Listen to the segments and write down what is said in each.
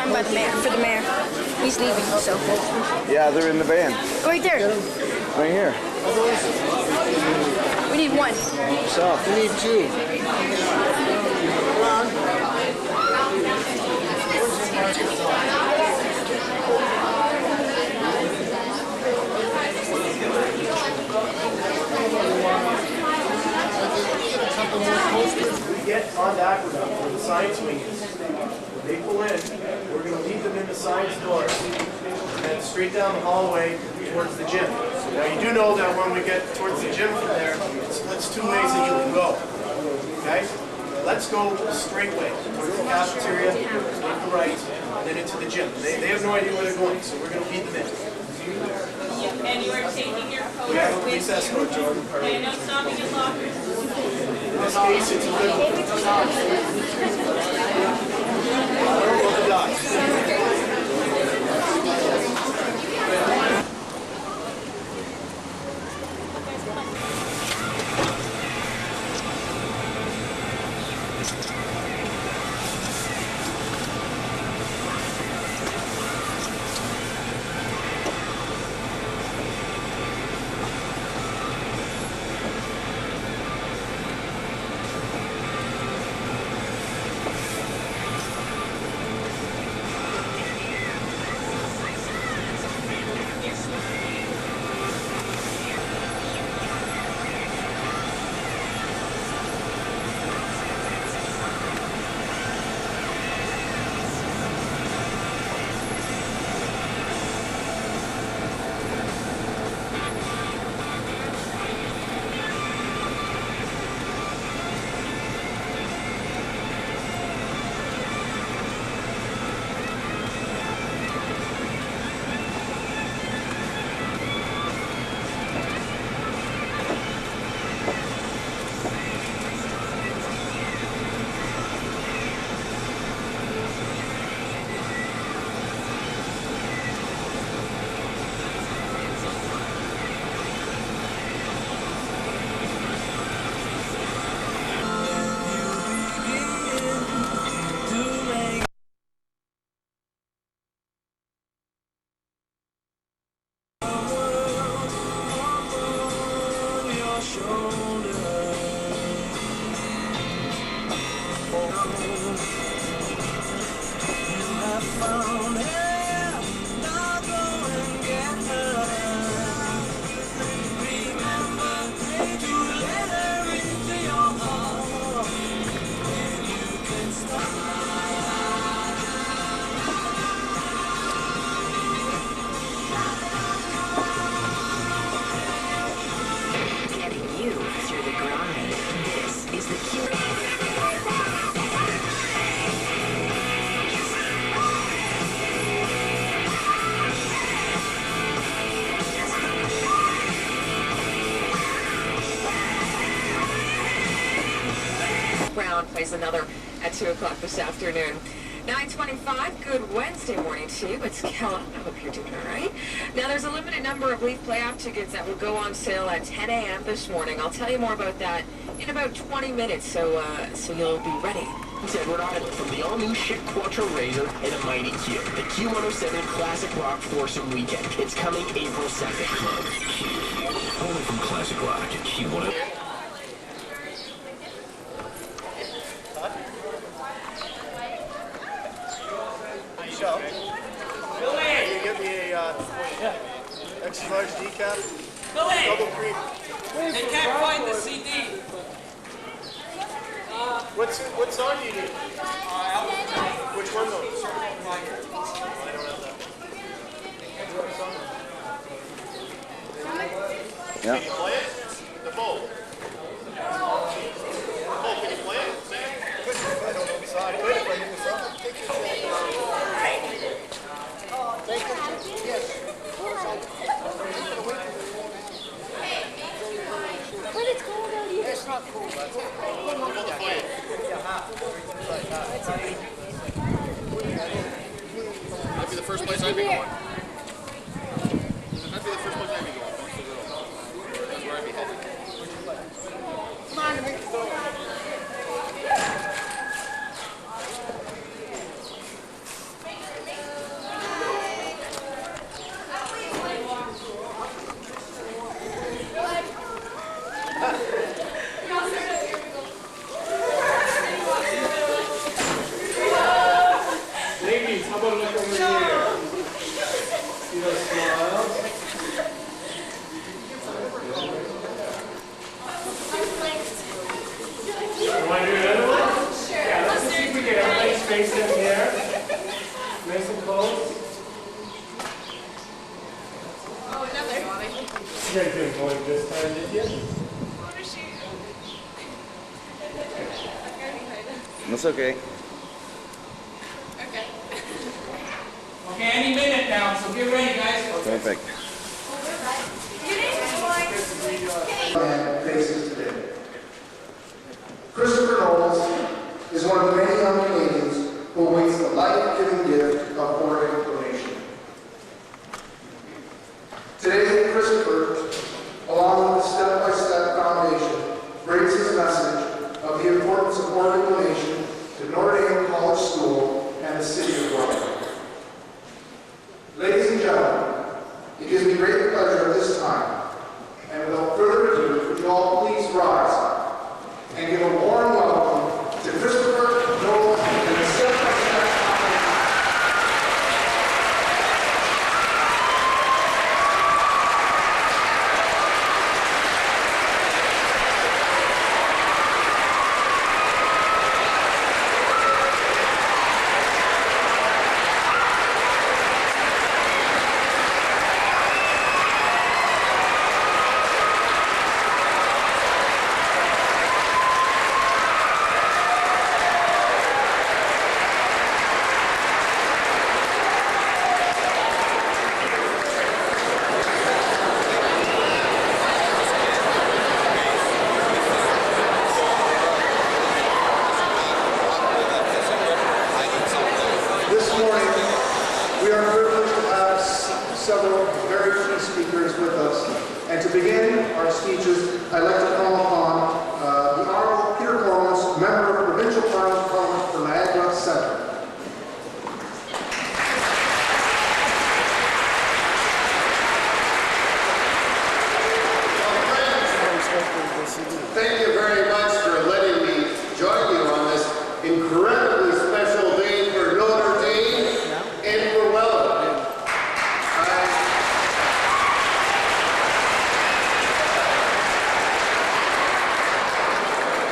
signed by the mayor, for the mayor. He's leaving, so. Yeah, they're in the van. Go right there. Right here. We need one. So, we need two. Come on. We get on the aqueduct where the sign swing is. When they pull in, we're going to leave them in the sign's door and then straight down the hallway towards the gym. Now you do know that when we get towards the gym from there, it splits two ways that you can go. Okay? Let's go straight way towards the cafeteria, take the right, and then into the gym. They have no idea where they're going, so we're going to feed them in. And you are taking your coat We have a recess for Jordan. and no stopping in lockers. In this case, it's a good one. I don't know the dots. Plays another at 2 o'clock this afternoon. 9:25, good Wednesday morning to you. It's Kellen. I hope you're doing all right. Now, there's a limited number of Leaf playoff tickets that will go on sale at 10 a.m. this morning. I'll tell you more about that in about 20 minutes, so you'll be ready. Edward Island from the all-new Chic Quattro Razor and a mighty Q. The Q107 Classic Rock Foursome Weekend. It's coming April 2nd. Only from Classic Rock at Q107. Can you get me a extra large decaf? Double cream. They can't find the CD. What song do you need? Which one though? I don't have that. Yeah. Can you play it? The bowl. Oh, can you play it? Sing it? I don't know the song. I could if I knew the song. Thank you. Yes. But it's cold out here. It's not cool. That's it. That'd be the first place I'd be going. That'd be the first place I'd be going. That's where I'd be headed. Come on, make it go. face in here. Nice and close. Oh, another. You guys didn't blink this time, did you? That's okay. Okay. Okay, any minute now, so get ready, guys. Perfect. And faces today. Kristopher Knowles is one of the many young Canadians who awaits the life-giving gift of organ donation. Today, Kristopher, along with the Step-by-Step Foundation, brings his message of the importance of organ donation to Notre Dame College School and the city of Welland. Ladies and gentlemen, it gives me great pleasure at this time, and without further ado, would you all please rise and give a warm welcome to Kristopher Knowles and the Step-by-Step Foundation. This morning, we are privileged to have several very key speakers with us. And to begin our speeches, I'd like to call upon the Honorable Peter Cormans, Member of Provincial Parliament for Niagara Centre. Thank you very much for letting me join you on this incredibly special day for Notre Dame and for Welland.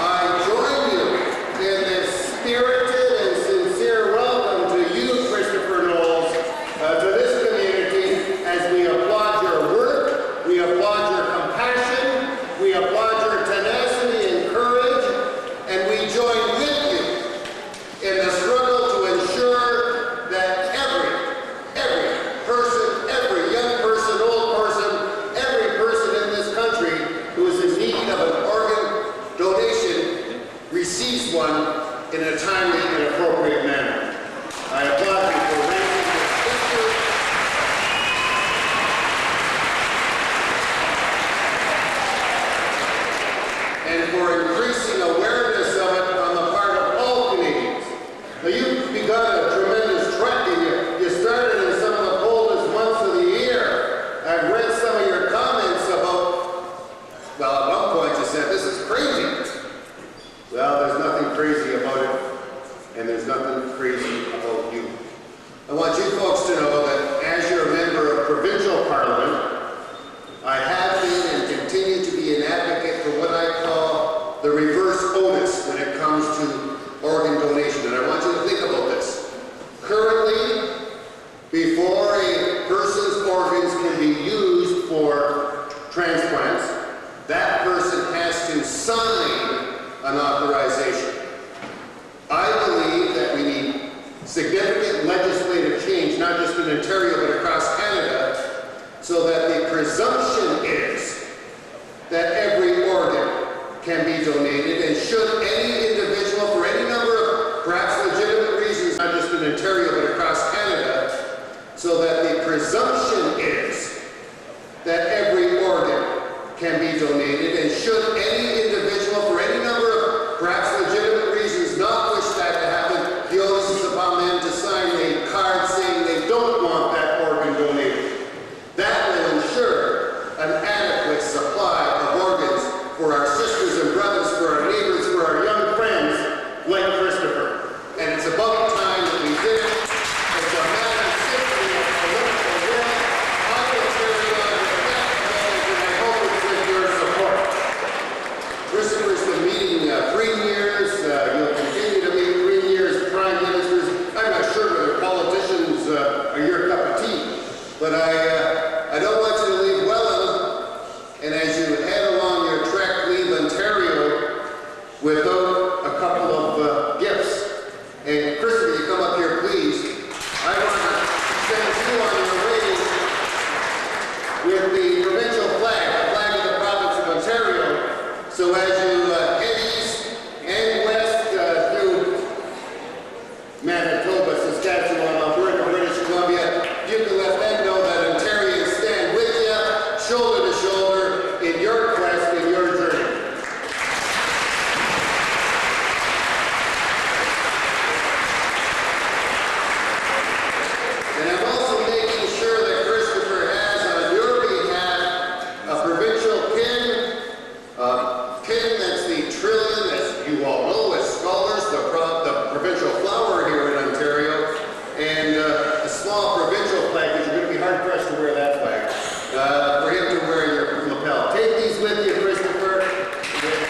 I join you in this spirited and sincere welcome to you, Kristopher Knowles, to this community as we applaud your work, we applaud your compassion, we applaud your tenacity and courage, and we join with you in the struggle to ensure that every person, every young person, old person, every person in this country who is in need of an organ donation receives one in a timely and appropriate manner. I applaud you for raising this issue. And for increasing awareness of it on the part of all Canadians. Now, you've begun a tremendous trek, and you started in some of the coldest months of the year. I've read some of your comments about, well, at one point you said, this is crazy. Well, there's nothing crazy about it, and there's nothing crazy about you. I want you folks to know that as you're a member of provincial parliament, I have been and continue to be an advocate for what I call the reverse onus when it comes to organ donation. And I want you to think about this. Currently, before a person's organs can be used for transplants, that person has to sign an authorization. I believe that we need significant legislative change, not just in Ontario but across Canada, so that the presumption is that every organ can be donated, and should any individual, for any number of perhaps legitimate reasons, not just in Ontario but across Canada, so that the presumption is that every organ can be donated, and should any individual, for any number of perhaps legitimate reasons, not wish that to happen, the onus is upon them to sign a card saying they don't want that organ donated. That will ensure an adequate provincial flower here in Ontario, and a small provincial flag, because you're going to be hard-pressed to wear that flag, for him to wear your lapel. Take these with you, Kristopher, with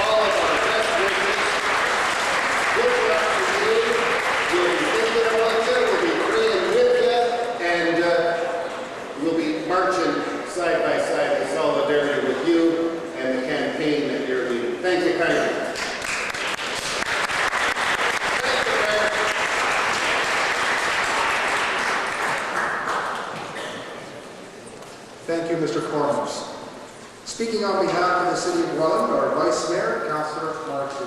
all of our best wishes. Good luck to you. We'll be thinking about you, we'll be praying with you, and we'll be marching side by side in solidarity with you and the campaign that you're leading. Thank you kindly. Thank you, Mr. Corners. Speaking on behalf of the City of Welland, our Vice Mayor, Councillor Marcy.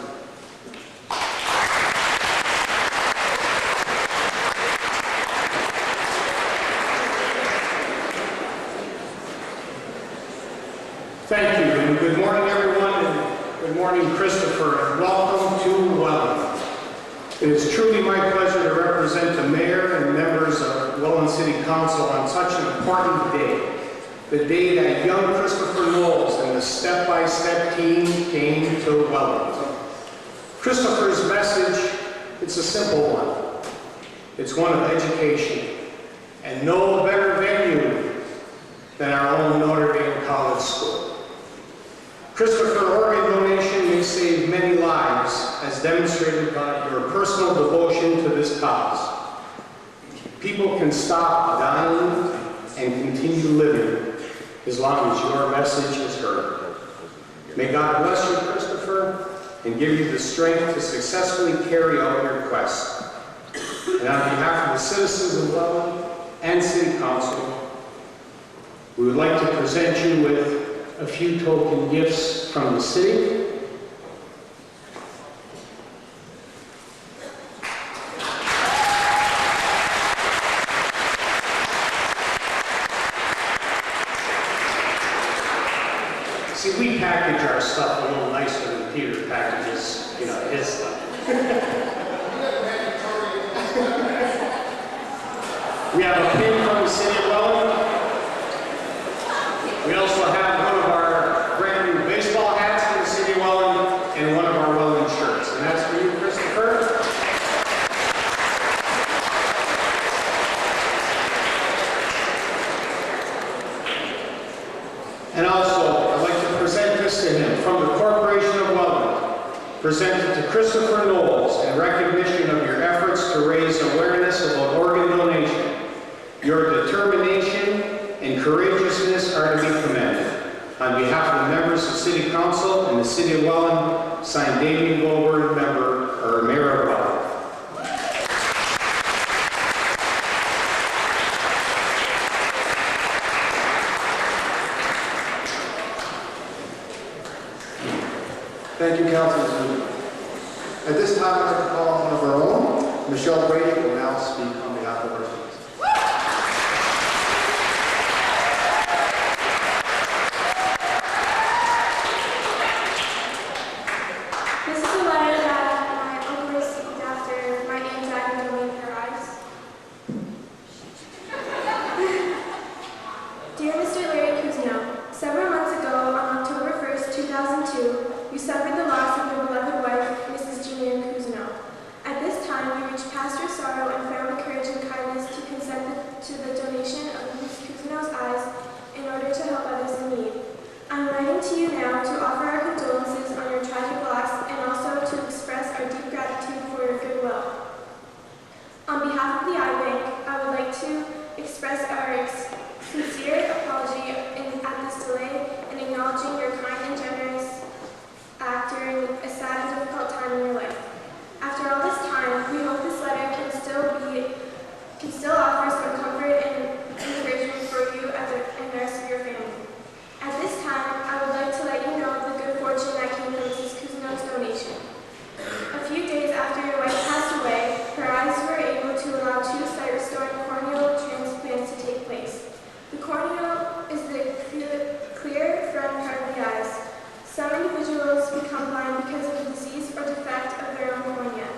Thank you, and good morning, everyone, and good morning, Kristopher, and welcome to Welland. It is truly my pleasure to represent the Mayor and members of Welland City Council on such an important day. The day that young Kristopher Knowles and the step-by-step team came to Welland. Kristopher's message, it's a simple one. It's one of education, and no better venue than our own Notre Dame College School. Kristopher, organ donation may save many lives, as demonstrated by your personal devotion to this cause. People can stop dying and continue living as long as your message is heard. May God bless you, Kristopher, and give you the strength to successfully carry out your quest. And on behalf of the citizens of Welland and City Council, we would like to present you with a few token gifts from the city. See, we package our stuff a little nicer than Peter packages, his stuff. We have a pin from the City of Welland. We also have one of our brand new baseball hats from the City of Welland and one of our Welland shirts. And that's for you, Kristopher. And also, I'd like to present this to him from the Corporation of Welland, presented to Kristopher Knowles in recognition of your efforts to raise awareness about organ donation. Your determination and courageousness are to be commended. On behalf of the members of City Council and the City of Welland, signed Damien Goldberg, Mayor of Welland. Thank you, Councillor Zuni. At this time, I'd like to call on one of our own. Michelle Brady will now speak on behalf of our students. This is a letter that my uncle received after my aunt died and donated her eyes. Dear Mr. Larry Kuzno, several months ago, on October 1st, 2002, you suffered the loss of your beloved wife, Mrs. Janine Kuzno. At this time, we reached past your sorrow and found the courage and kindness to consent to the donation of Mrs. Kuzno's eyes in order to help others in need. I'm writing to you now to offer our condolences on your tragic loss and also to express our deep gratitude for your goodwill. On behalf of the Eye Bank, I would like to express our sincere apology at this delay in acknowledging your kind and generous act during a sad and difficult time in your life. After all this time, we hope this letter can still offer some comfort and encouragement for you and the rest of your family. At this time, I would like to let you know the good fortune that came from Mrs. Kuzno's donation. A few days after your wife passed away, her eyes were able to allow 2 sight-restoring corneal transplants to take place. The corneal is the clear front part of the eyes. Some individuals become blind because of a disease or defect of their own cornea.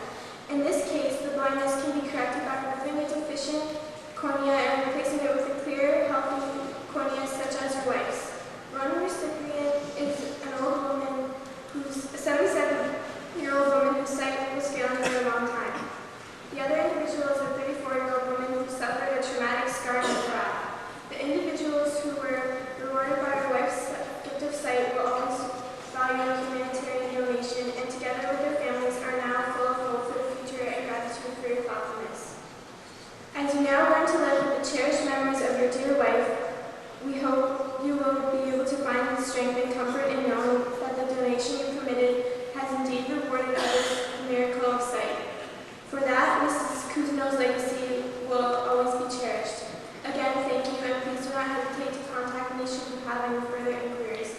As you now learn to live with the cherished memories of your dear wife, we hope you will be able to find the strength and comfort in knowing that the donation you committed has indeed rewarded others the miracle of sight. For that, Mrs. Cousineau's legacy will always be cherished. Again, thank you, and please do not hesitate to contact me should you have any further inquiries.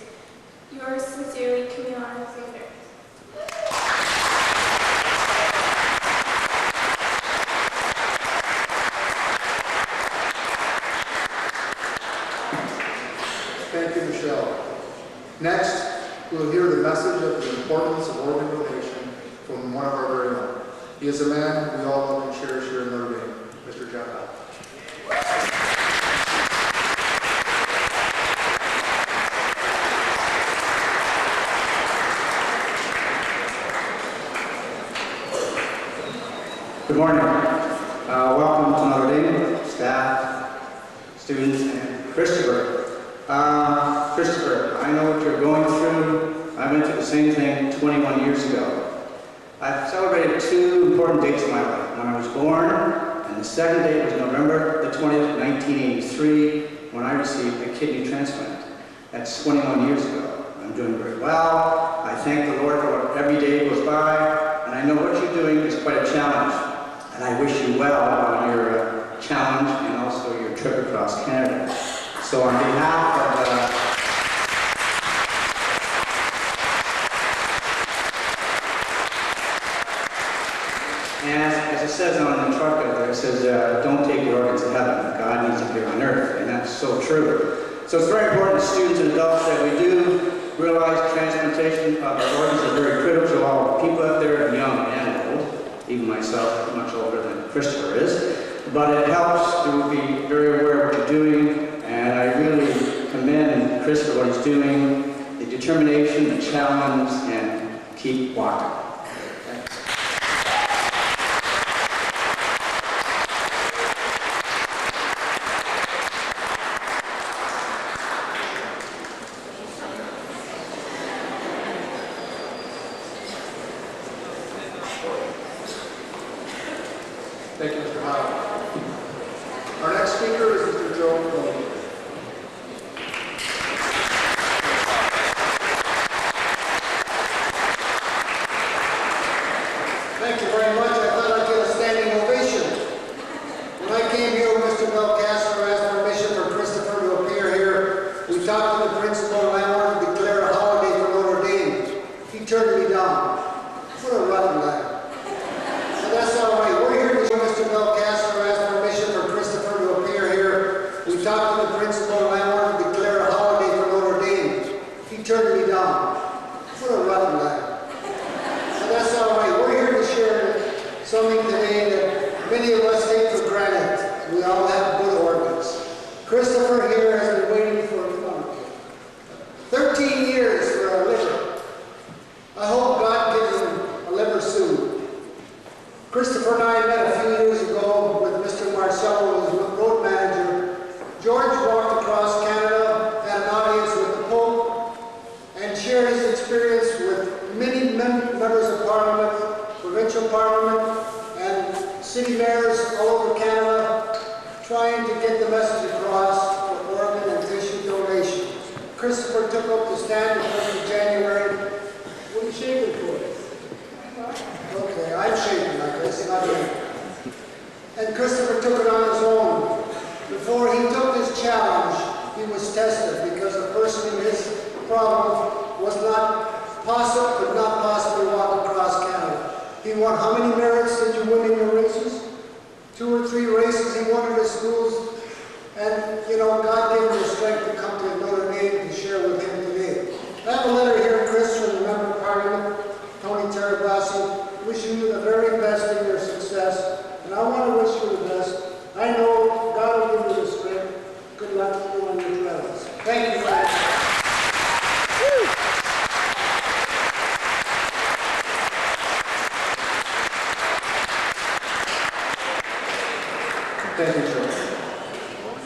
Yours sincerely, Camille Alexander. Thank you, Michelle. Next, we will hear the message of the importance of organ donation from one of our very own. He is a man we all love and cherish here in Notre Dame, Mr. Jeff Allen. Good morning. Welcome to Notre Dame, staff, students, and Kristopher. Kristopher, I know what you're going through. I went through the same thing 21 years ago. I've celebrated two important dates in my life. When I was born, and the second date was November the 20th, 1983, when I received a kidney transplant. That's 21 years ago. I'm doing very well. I thank the Lord for what every day goes by, and I know what you're doing is quite a challenge. And I wish you well on your challenge and also your trip across Canada. So on behalf of and as it says on the truck out there, it says, don't take your organs to heaven. God needs them here on earth. And that's so true. So it's very important to students and adults that we do realize transplantation of our organs is very critical to all people out there, young and old. Even myself, much older than Kristopher is. But it helps to be very aware of what you're doing. And I really commend Kristopher what he's doing, the determination, the challenge, and keep walking. Thank you, Mr. Howe. Our next speaker is Mr. Joe Welland. Thank you very much. I thought I'd get a standing ovation. When I came here, Mr. Belcastro asked permission for Kristopher to appear here. We talked to the principal, and I wanted to declare a holiday for Notre Dame. He turned me down. What a rotten lad. So that's all right. We're here to Mr. Belcastro asked permission for Kristopher to appear here. We talked to the principal, and I wanted to declare a holiday for Notre Dame. He turned me down. What a rotten lad. So that's all right. We're here to share something today that many of us take for granted. We all have good organs. Kristopher here has been waiting for 13 years for a liver. I hope God gives him a liver soon. Kristopher and I met a few years ago with Mr. Marcello, his road manager. George walked across Canada, had an audience with the Pope, and shared his experience with many members of Parliament, provincial Parliament, and city mayors all over Canada, trying to get the message across for organ and tissue donation. Kristopher took up the stand the 1st of January. What are you shaking for? Okay, I'm shaking, I guess, not you. And Kristopher took it on his own. Before he took this challenge, he was tested because a person in his problem was not possible, could not possibly walk across Canada. He won, how many merits did you win in your races? 2 or 3 races he won at his schools. And, you know, God gave him the strength to come to Notre Dame to share with him today. I have a letter here, Chris, from the Member of Parliament, Tony Terabasi, wishing you the very best in your success. And I want to wish you the best. I know God will give you the strength. Good luck to you on your travels. Thank you very much. Thank you, Joe.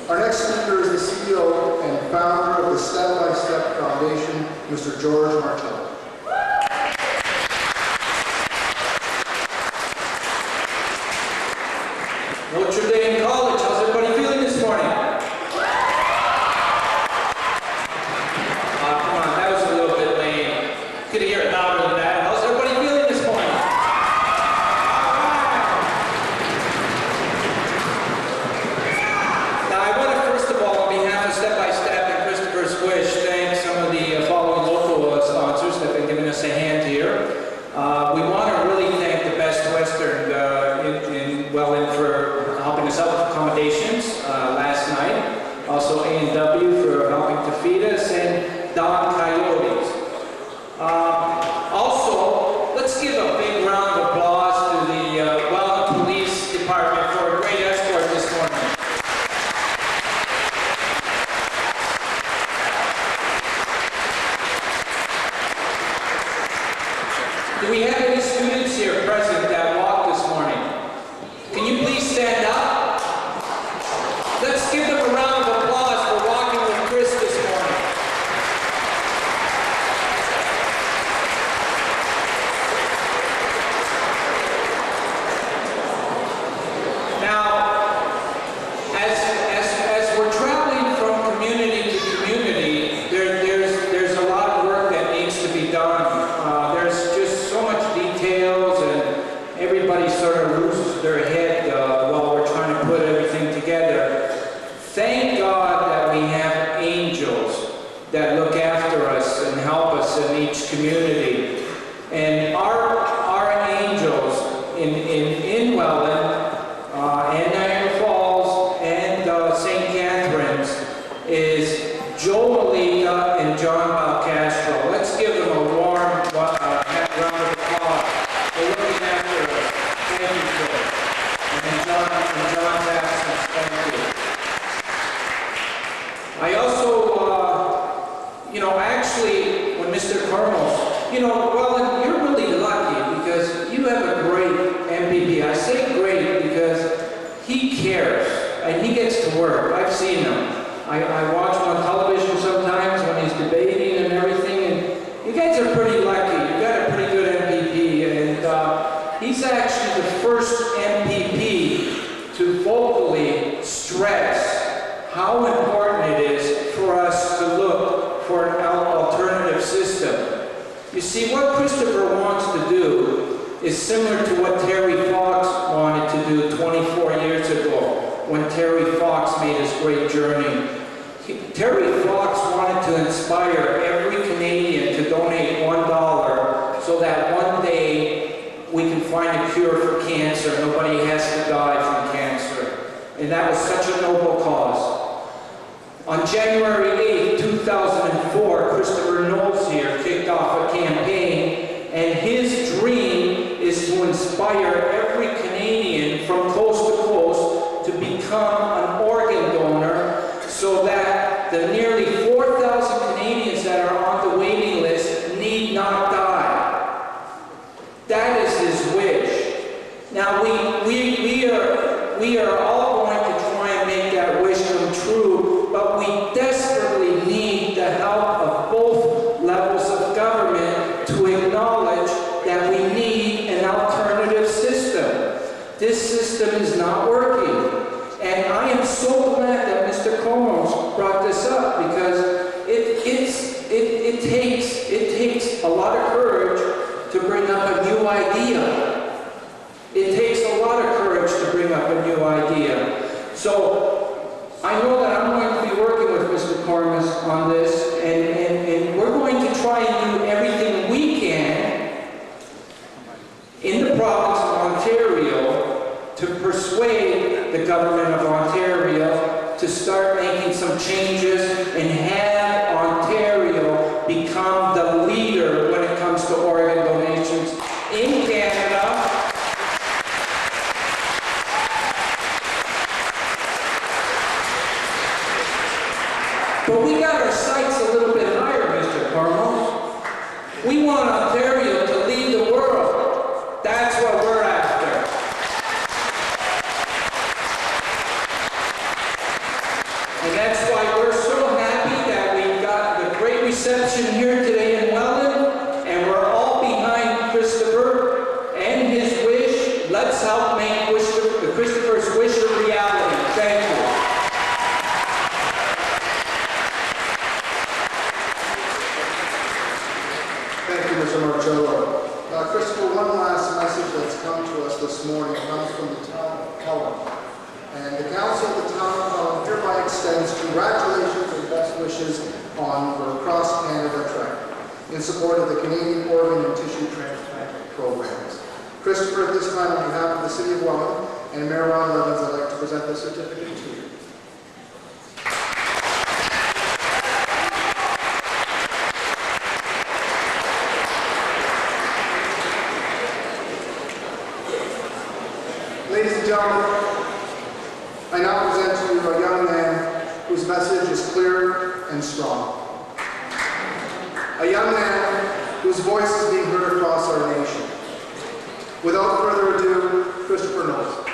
Our next speaker is the CEO and founder of the Step-by-Step Foundation, Mr. George Martello. Notre Dame everybody sort of loses their head while we're trying to put everything together. Thank God that we have angels that look after us and help us in each community. And our angels in Welland and Niagara Falls and St. Catharines is Joe Malika and John Balcastro. Let's give them a warm round of applause for looking after us. Thank you, Joe. And John's absence, thank you. I also, actually, when Mr. Carmel, Welland, you're really lucky because you have a great MPP. I say great because he cares and he gets to work. I've seen him. I watch him on television sometimes when he's debating and everything, and you guys are pretty lucky. You've got a pretty good MPP, and he's actually the first MPP to vocally stress how important it is for us to look for an alternative system. You see, what Kristopher wants to do is similar to what Terry Fox wanted to do 24 years ago when Terry Fox made his great journey. Terry Fox wanted to inspire every Canadian to donate $1 so that one day we can find a cure for cancer. Nobody has to die from cancer. And that was such a noble cause. On January 8, 2004, Kristopher Knowles here kicked off a campaign, and his dream is to inspire every Canadian from coast to coast to become an organ donor so that the nearly 4,000 Canadians that are on the waiting list need not die. That is his wish. Now we are all going to try and make that wish come true, but we desperately need the help of both levels of government to acknowledge that we need an alternative system. This system is not working. And I am so glad that Mr. Combs brought this up because it takes a lot of courage to bring up a new idea. It takes a lot of courage to bring up a new idea. So I know that I'm going to be working with Mr. Cormus on this, and we're going to try and do everything we can in the province of Ontario to persuade the government of Ontario to start making some changes and have Ontario become the leader when it comes to organ donations in Canada. But we got our sights a little bit higher, Mr. Carmel. We want Ontario to lead the world. That's what we're after. And that's why we're so happy that we got the great reception here today in Welland, and we're all behind Kristopher and his wish. Let's help make the Kristophers Wish a reality. Thank you. Thank you, Mr. Marcello. Kristopher, one last message that's come to us this morning comes from the town of Welland. And the council of the town of Welland hereby extends congratulations and best wishes on your Cross Canada trek in support of the Canadian organ and tissue transplant programs. Kristopher, at this time, on behalf of the City of Welland and Mayor Ron Levins, I'd like to present the certificate to you. Ladies and gentlemen, I now present to you a young man whose message is clear and strong. A young man whose voice is being heard across our nation. Without further ado, Kristopher Knowles.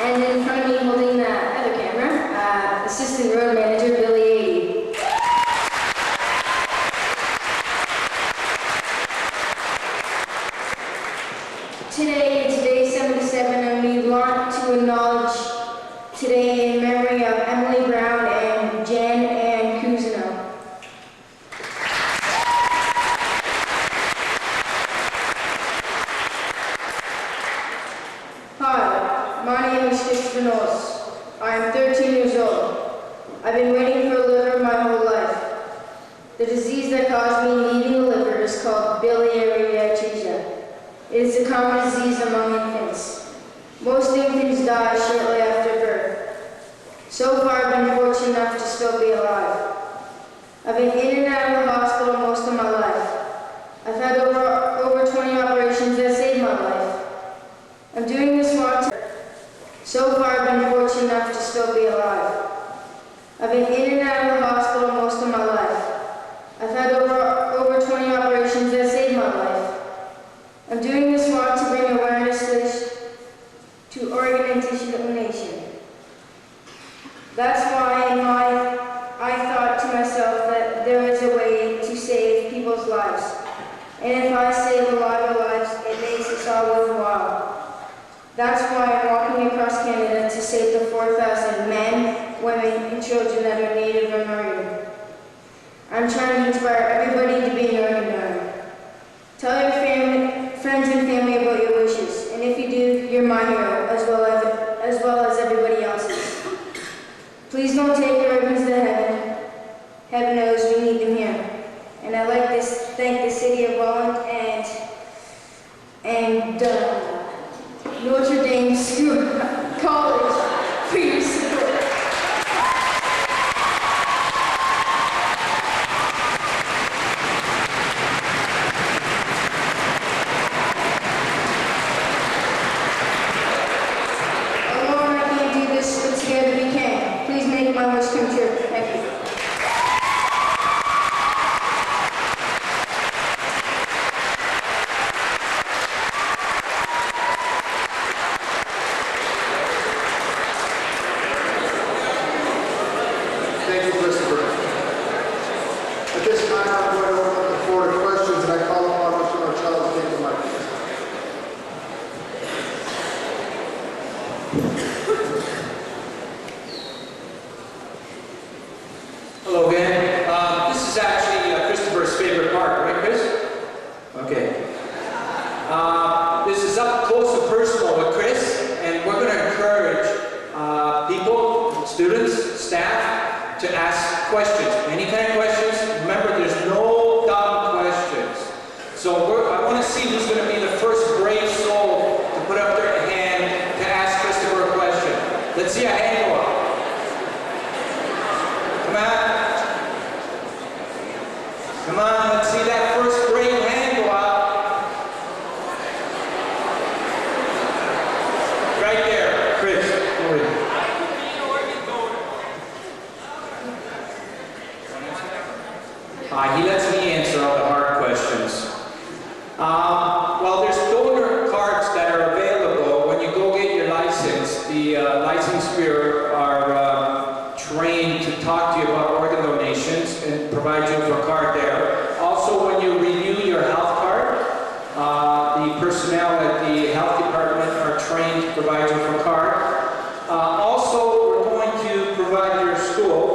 And in front of me holding the other camera, Assistant Road Manager Biliary Atresia. Today is day 77, and we want to acknowledge today in memory of Emily Brown and Jan Ann Cousineau. Hi, my name is Kristopher Knowles. I am 13 years old. I've been waiting for a liver my whole life. The disease that caused me needing a liver is called Biliary Atresia. It is a common disease among infants. Most infants die shortly after birth. So far, I've been fortunate enough to still be alive. I've been in and out of the hospital most of my life. I've had over 20 operations that saved my life. I'm doing this one. So far, I've been fortunate enough to still be alive. I've been in and out of the hospital most of my life. I've had over 20 operations that saved my life. I'm doing this walk to bring awareness to organ and tissue donation. That's why I thought to myself that there is a way to save people's lives. And if I save a lot of lives, it makes us all worthwhile. That's why I'm walking across Canada to save the 4,000 men, women, and children that are Native American. I'm trying to inspire everybody to be an organ donor. Tell your friends and family about your wishes, and if you do, you're my hero, as well as everybody else's. Please don't take your organs to heaven. Heaven knows we need them here. And I'd like to thank the city of Welland and Notre Dame School College for your support. Alone I can't do this, but together we can. Please make my wish come true. Thank you. Thank you, Kristopher. At this time, I'm going to open up the floor to questions, and I call upon Mr. Marcello to take the mic. Hello again. This is actually Christopher's favorite part, right, Chris? Okay. This is up close and personal with Chris, and we're going to encourage people, students, staff, to ask questions. Any kind of questions. Remember, there's no dumb questions. So I want to see who's going to be the first brave soul to put up their hand to ask Christopher a question. Let's see a hand go up. Come on. Come on, let's see that first brave hand go up. Right there, Chris. Go ahead. He lets me answer all the hard questions. Well, there's donor cards that are available when you go get your license. The license bureau are trained to talk to you about organ donations and provide you with a card there. Also, when you renew your health card, the personnel at the health department are trained to provide you with a card. Also, we're going to provide your school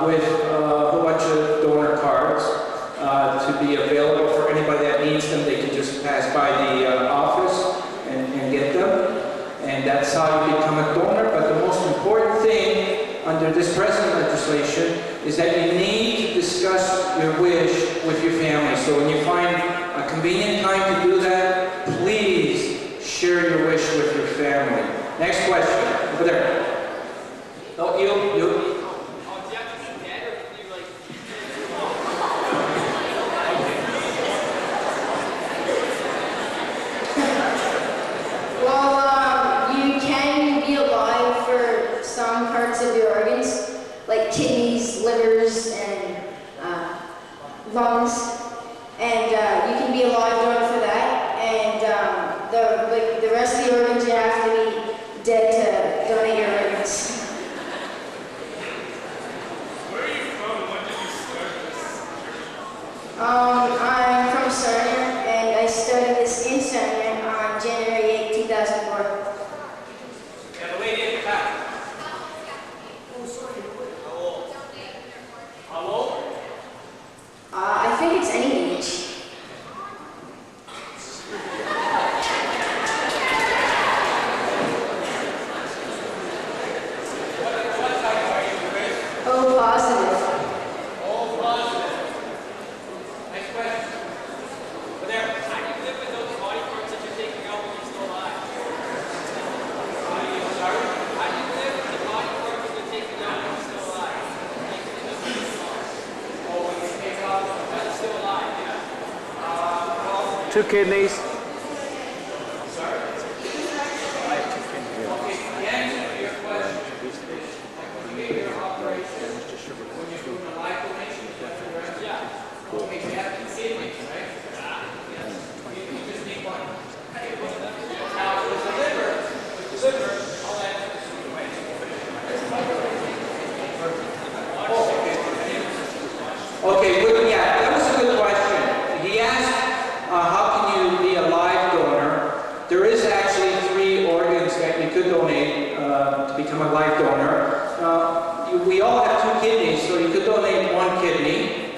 with a whole bunch of donor cards to be available for anybody that needs them. They can just pass by the office and get them. And that's how you become a donor. But the most important thing under this present legislation is that you need to discuss your wish with your family. So when you find a convenient time to do that, please share your wish with your family. Next question. Over there. No, you. You can be alive for some parts of your organs, like kidneys, livers, and lungs, and you can be alive for that. And the rest of the organs you have to be dead to donate your organs. Where are you from and when did you start this? I'm from Sarnia, and I started this in Sarnia on January 8, 2004. Yeah, the lady at the back. How old? I think it's any age. What type are you, Chris? O positive. All positive. Next question. Over there. How do you live with those body parts that you're taking out when you're still alive? How do you, sorry? How do you live with the body parts that you're taking out when you're still alive? Oh, when you take out when you're still alive, yeah. Well, 2 kidneys. sorry? Okay, the answer to your question is when you get your operation, when you're doing a life donation, is that correct? Yeah. Okay, you have 2 kidneys, right? Yes. You just need one. Now, with the liver, I'll answer this way. Okay, well, yeah, that was a good question. He asked, how can you be a live donor? There is actually 3 organs that you could donate to become a live donor. We all have 2 kidneys, so you could donate 1 kidney.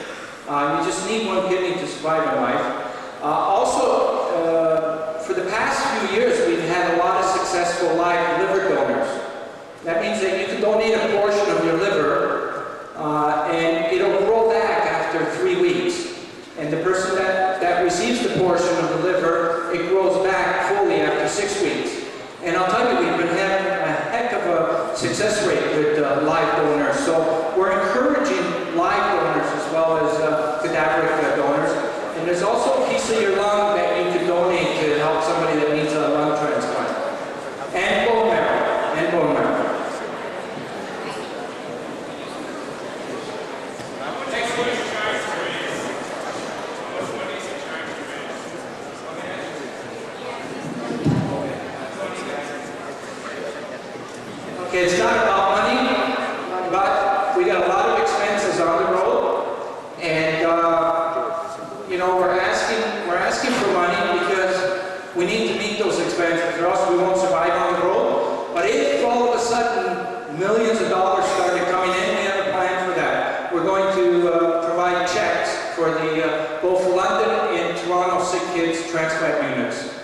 You just need 1 kidney to survive in life. Also, for the past few years, we've had a lot of successful live liver donors. That means that you can donate a portion of your liver, and it'll grow back after 3 weeks. And the person that receives the portion of the liver, it grows back fully after 6 weeks. And I'll tell you, we've been having a heck of a success rate with live donors. So we're encouraging live donors as well as cadaveric donors. And there's also a piece of your lung that you could donate to help somebody that needs a lung transplant. And bone marrow. And bone marrow. Next one is trying to raise. How much money is he trying to raise? Okay, it's not about money, but we got a lot of expenses on the road, and you know, we're asking for money because we need to meet those expenses, or else we won't survive on the road. But if all of a sudden millions of dollars started coming in, we have a plan for that. We're going to provide checks for the both London and Toronto sick kids transplant units.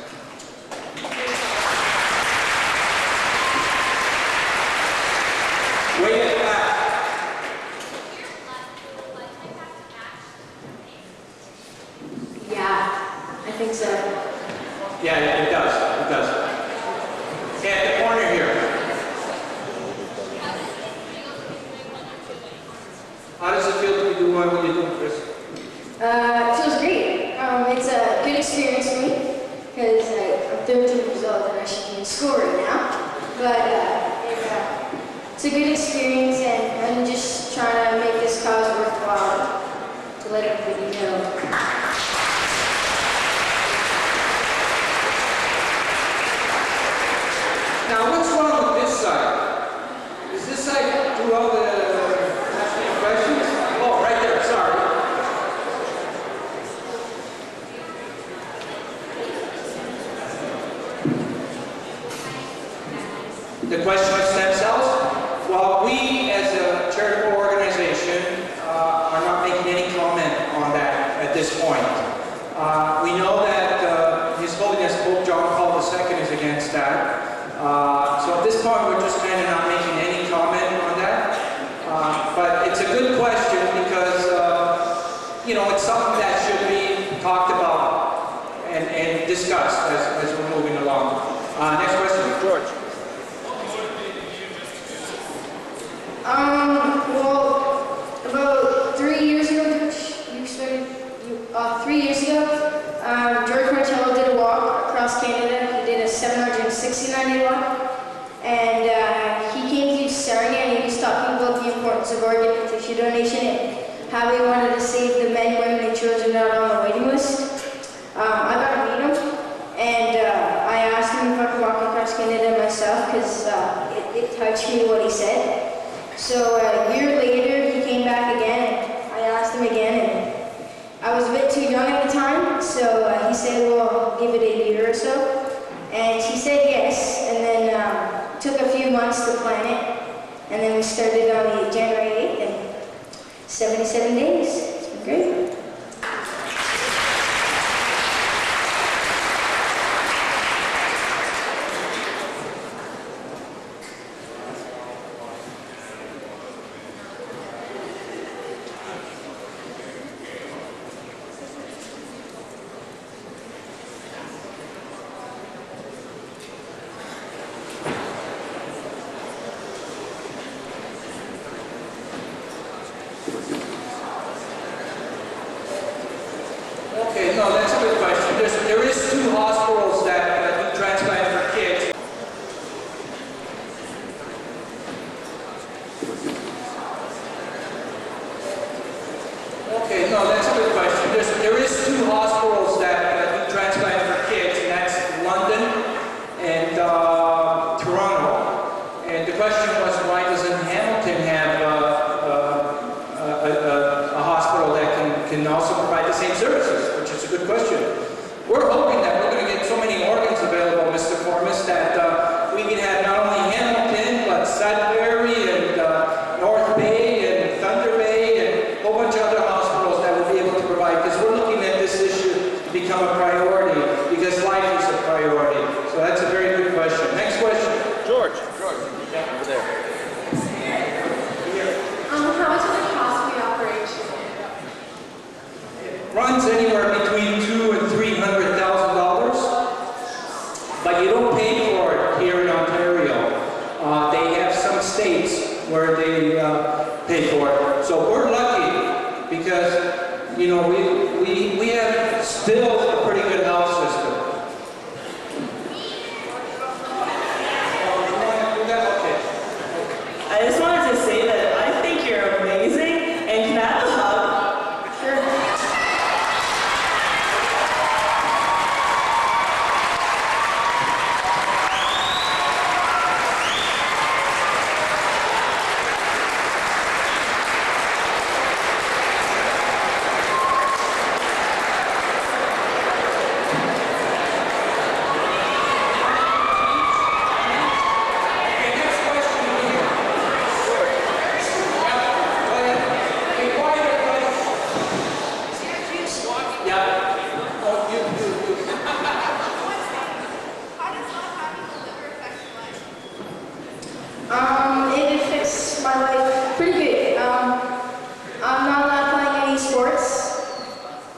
Way at the back. Yeah, I think so. Yeah, it does. It does. Okay, at the corner here. How does it feel to be doing what you're doing, Chris? It feels great. It's a good experience for me because I'm 13 years old and I should be in school right now. But it's a good experience, and I'm just trying to make this cause worthwhile to let everybody know. Now, what's wrong with this side? Is this side do all the national impressions? Oh, right there, sorry. The question of stem cells? Well, we as a charitable organization are not making any comment on that at this point. We know that His Holiness Pope John Paul II is against that. So at this point, we're just kind of not making any comment on that. But it's a good question because, you know, it's something that should be talked about and discussed as we're moving along. Next question, George. Well, about 3 years ago, you started, 3 years ago, George Martello did a walk across Canada. He did a 769-day walk, and he came to Sarnia and he was talking about the importance of organ tissue donation and how he wanted to save the men, women, and children out on the waiting list. I got to meet him, and I asked him if I could walk across asking it of myself because it touched me what he said. So a year later, he came back again, and I asked him again, and I was a bit too young at the time, so he said, well, give it a year or so. And he said yes, and then took a few months to plan it, and then we started on the January 8th, and 77 days. It's been great. Okay, no, that's a good question. There is 2 hospitals that do transplant for kids. Okay, no, that's a good question. There is 2 hospitals that do transplant for kids, and that's London and Toronto. And the question was, why doesn't Hamilton have a hospital that can also provide the same services? Which is a good question. We're hoping that we're going to get so many organs available, Mr. Formas, that we can have not only Hamilton, but Sudbury and North Bay and Thunder Bay and a whole bunch of other hospitals that will be able to provide, because we're looking at this issue to become a priority, because life is a priority. So that's a very good question. Next question. George. Yeah, over there. How much does it cost for the operation? Runs anywhere between $200,000 and $300,000, but you don't pay for it here in Ontario. They have some states where they pay for it. So we're lucky because, you know, we have still a pretty good health system. I just wanted to say that I think you're amazing, and can I have a hug? Sure. Okay, next question here. Yeah, go ahead. Be quiet, everybody. Yeah. Oh, you. How does not having a liver affect your life? It affects my life pretty good. I'm not allowed playing any sports,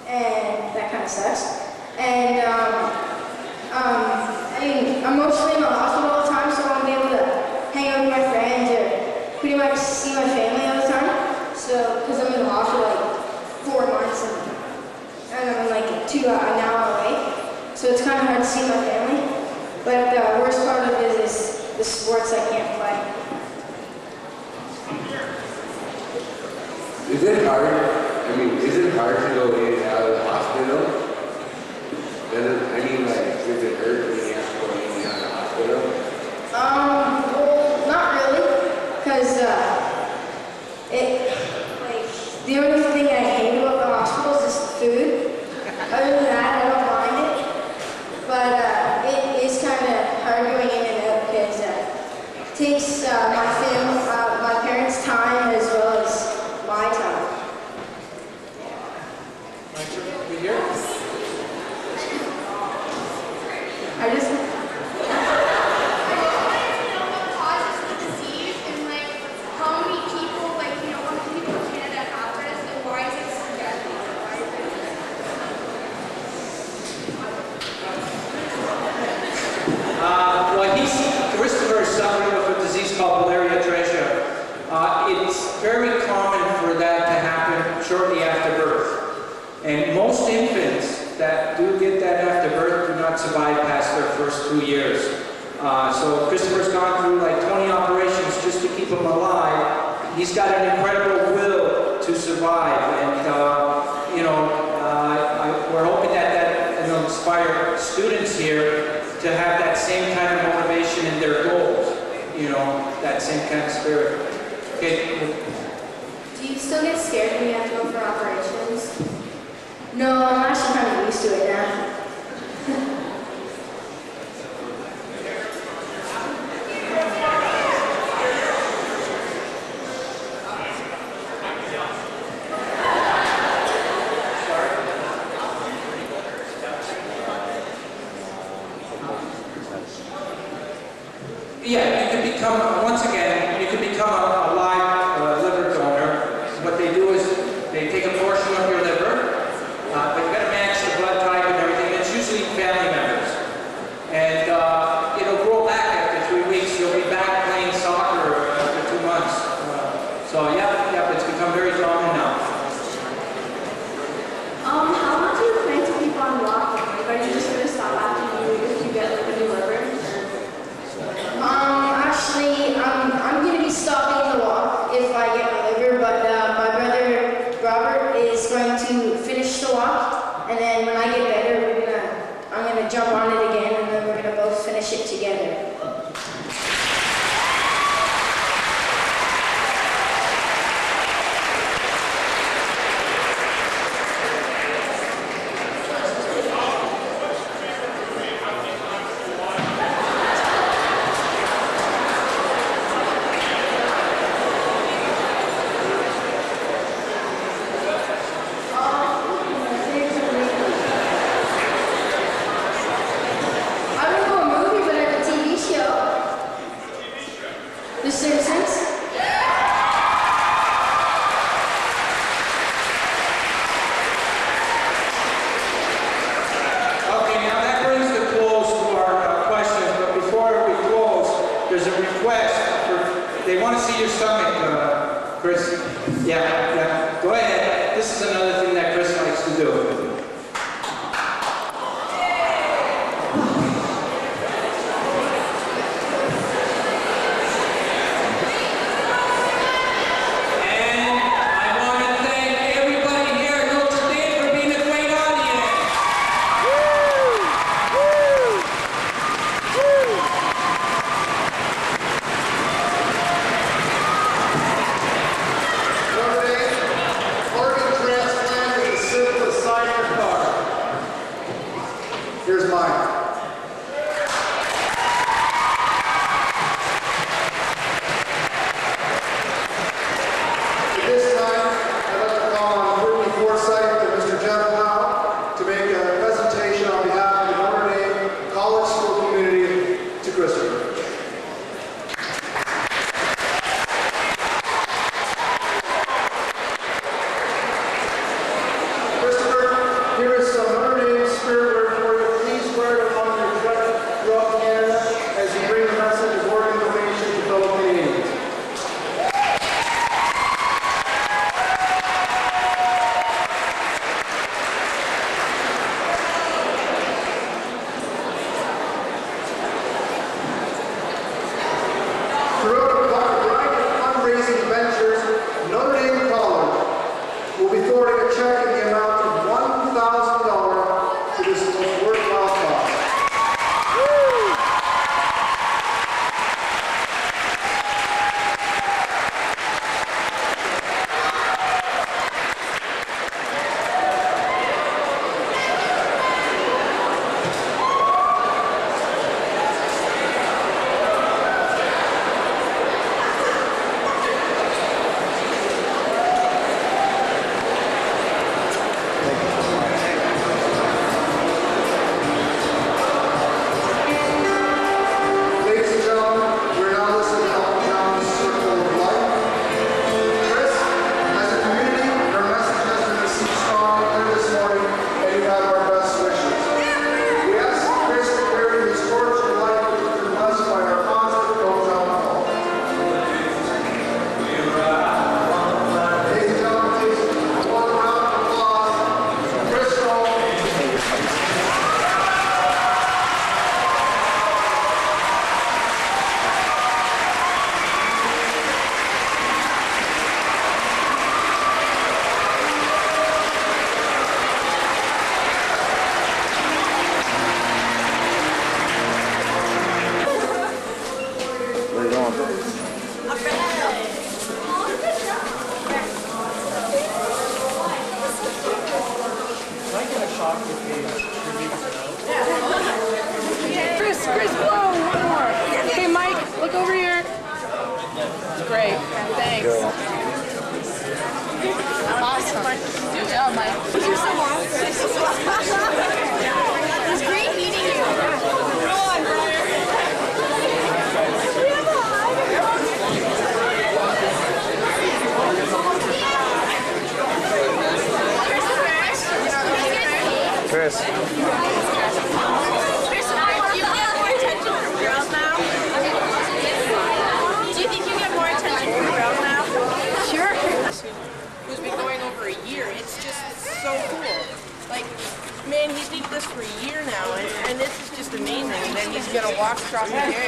and that kind of sucks. And I'm mostly in the hospital all the time, so I won't be able to hang out with my friends or pretty much see my family all the time. So, because I'm in the hospital like 4 months, and I'm like an hour away, so it's kind of hard to see my family. But the worst part of it is the sports I can't play. Is it hard? I mean, is it hard to go in and out of the hospital? Does it, I mean, like, does it hurt when you have to go in and out of the hospital? Well, not really, because the only thing I hate about the hospital is just the food. Other than that, I don't mind it. But it is kind of hard going in and out because it takes my parents' time as well as my time. We here? I just. What causes the disease, and like how many people, how many people in Canada have this, and why is it so deadly? Well, Kristopher is suffering with a disease called Biliary Atresia. It's very common for that to happen shortly after birth. And most infants that do get that after birth do not survive past their first 2 years. So Kristopher's gone through like 20 operations just to keep him alive. He's got an incredible will to survive. And, we're hoping that will inspire students here to have that same kind of motivation in their goals, you know, that same kind of spirit. Okay. Do you still get scared when you have to go for operations? No, I'm actually kind of used to it now. Yeah, you can become, once again, you can become a live liver donor. What they do is they take a portion of your liver, but you've got to match the blood type and everything. It's usually family members. And it'll grow back after 3 weeks. You'll be back playing soccer after 2 months. So yeah, it's become very common now. How long do you plan to keep on walking? Like, are you just going to stop after you get like a new liver? Actually, I'm going to be stopping the walk if I get my liver, but my brother Robert is going to finish the walk, and then when I get better, I'm going to jump on it again, and then we're going to both finish it together. The Simpsons? Okay, now that brings the close to our questions, but before we close, there's a request for, they want to see your stomach, Chris. Yeah, go ahead. This is another thing that Chris likes to do. Organ transplant Chris, blow one more. Okay, Mike, look over here. Great, thanks. Awesome. Good job, Mike. You're so awesome. It was great meeting you. Go on, Brian. Chris. Who's been going over a year. It's just so cool. Like, man, he's been this for a year now, and this is just amazing. And then he's gonna walk across the area.